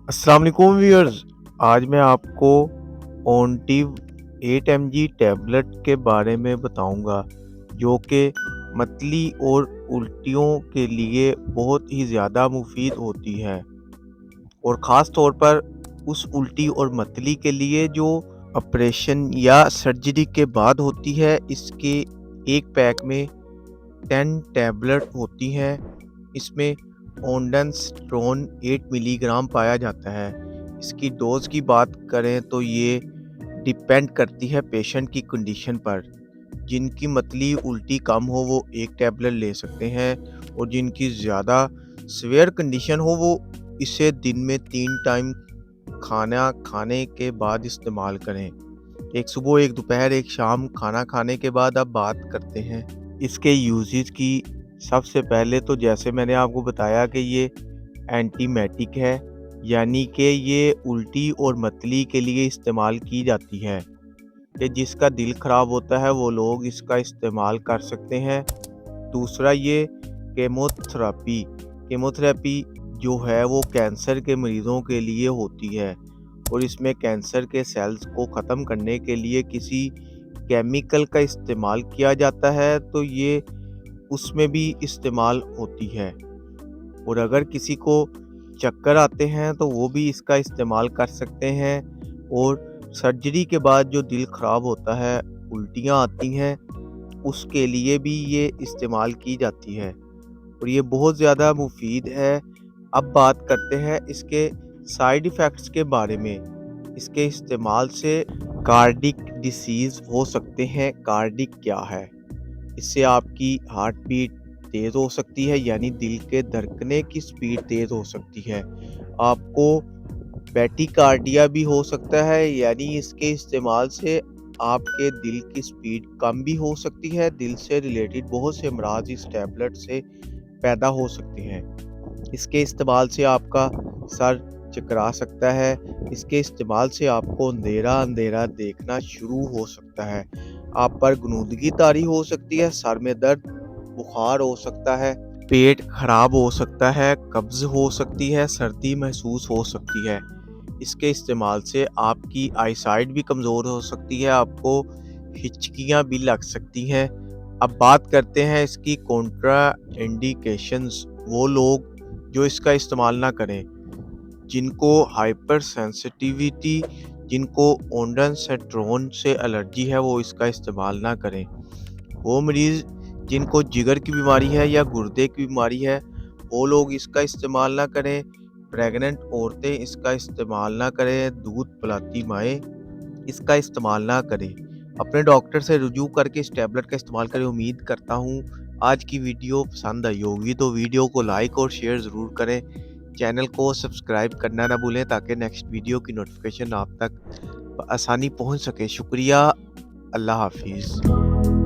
अस्सलाम वालेकुम व्यूअर्स। आज मैं आपको ओंटिव 8 mg टैबलेट के बारे में बताऊंगा, जो कि मतली और उल्टियों के लिए बहुत ही ज़्यादा मुफीद होती है, और ख़ास तौर पर उस उल्टी और मतली के लिए जो ऑपरेशन या सर्जरी के बाद होती है। इसके एक पैक में 10 टैबलेट होती हैं। इसमें ओंडानास्ट्रोन 8 मिलीग्राम पाया जाता है। इसकी डोज की बात करें तो ये डिपेंड करती है पेशेंट की कंडीशन पर। जिनकी मतली उल्टी कम हो वो एक टैबलेट ले सकते हैं, और जिनकी ज़्यादा सीवियर कंडीशन हो वो इसे दिन में 3 टाइम खाना खाने के बाद इस्तेमाल करें। एक सुबह, एक दोपहर, एक शाम खाना खाने के बाद। अब बात करते हैं इसके यूजेस की। सबसे पहले तो जैसे मैंने आपको बताया कि ये एंटीमेटिक है, यानी कि ये उल्टी और मतली के लिए इस्तेमाल की जाती है, कि जिसका दिल ख़राब होता है वो लोग इसका इस्तेमाल कर सकते हैं। दूसरा, ये केमोथेरेपी केमोथेरेपी जो है वो कैंसर के मरीज़ों के लिए होती है, और इसमें कैंसर के सेल्स को ख़त्म करने के लिए किसी केमिकल का इस्तेमाल किया जाता है, तो ये उसमें भी इस्तेमाल होती है। और अगर किसी को चक्कर आते हैं तो वो भी इसका इस्तेमाल कर सकते हैं। और सर्जरी के बाद जो दिल ख़राब होता है, उल्टियाँ आती हैं, उसके लिए भी ये इस्तेमाल की जाती है, और ये बहुत ज़्यादा मुफीद है। अब बात करते हैं इसके साइड इफ़ेक्ट्स के बारे में। इसके इस्तेमाल से कार्डिक डिसीज़ हो सकते हैं। कार्डिक क्या है? इससे आपकी हार्ट बीट तेज़ हो सकती है, यानी दिल के धड़कने की स्पीड तेज़ हो सकती है। आपको टैकीकार्डिया भी हो सकता है, यानी इसके इस्तेमाल से आपके दिल की स्पीड कम भी हो सकती है। दिल से रिलेटेड बहुत से अमराज इस टैबलेट से पैदा हो सकते हैं। इसके इस्तेमाल से आपका सर चकरा सकता है। इसके इस्तेमाल से आपको अंधेरा-अंधेरा देखना शुरू हो सकता है। आप पर गनूदगी तारी हो सकती है, सर में दर्द, बुखार हो सकता है, पेट खराब हो सकता है, कब्ज़ हो सकती है, सर्दी महसूस हो सकती है। इसके इस्तेमाल से आपकी आईसाइट भी कमज़ोर हो सकती है, आपको हिचकियाँ भी लग सकती हैं। अब बात करते हैं इसकी कॉन्ट्रा इंडिकेशंस। वो लोग जो इसका इस्तेमाल ना करें, जिनको हाइपर सेंसिटिविटी, जिनको ओंडानास्ट्रोन से एलर्जी है, वो इसका इस्तेमाल ना करें। वो मरीज़ जिनको जिगर की बीमारी है या गुर्दे की बीमारी है, वो लोग इसका इस्तेमाल ना करें। प्रेग्नेंट औरतें इसका इस्तेमाल ना करें। दूध पिलाती माएँ इसका इस्तेमाल ना करें। अपने डॉक्टर से रुजू करके इस टैबलेट का इस्तेमाल करें। उम्मीद करता हूँ आज की वीडियो पसंद आई होगी, तो वीडियो को लाइक और शेयर ज़रूर करें। चैनल को सब्सक्राइब करना ना भूलें, ताकि नेक्स्ट वीडियो की नोटिफिकेशन आप तक आसानी पहुँच सके। शुक्रिया। अल्लाह हाफिज़।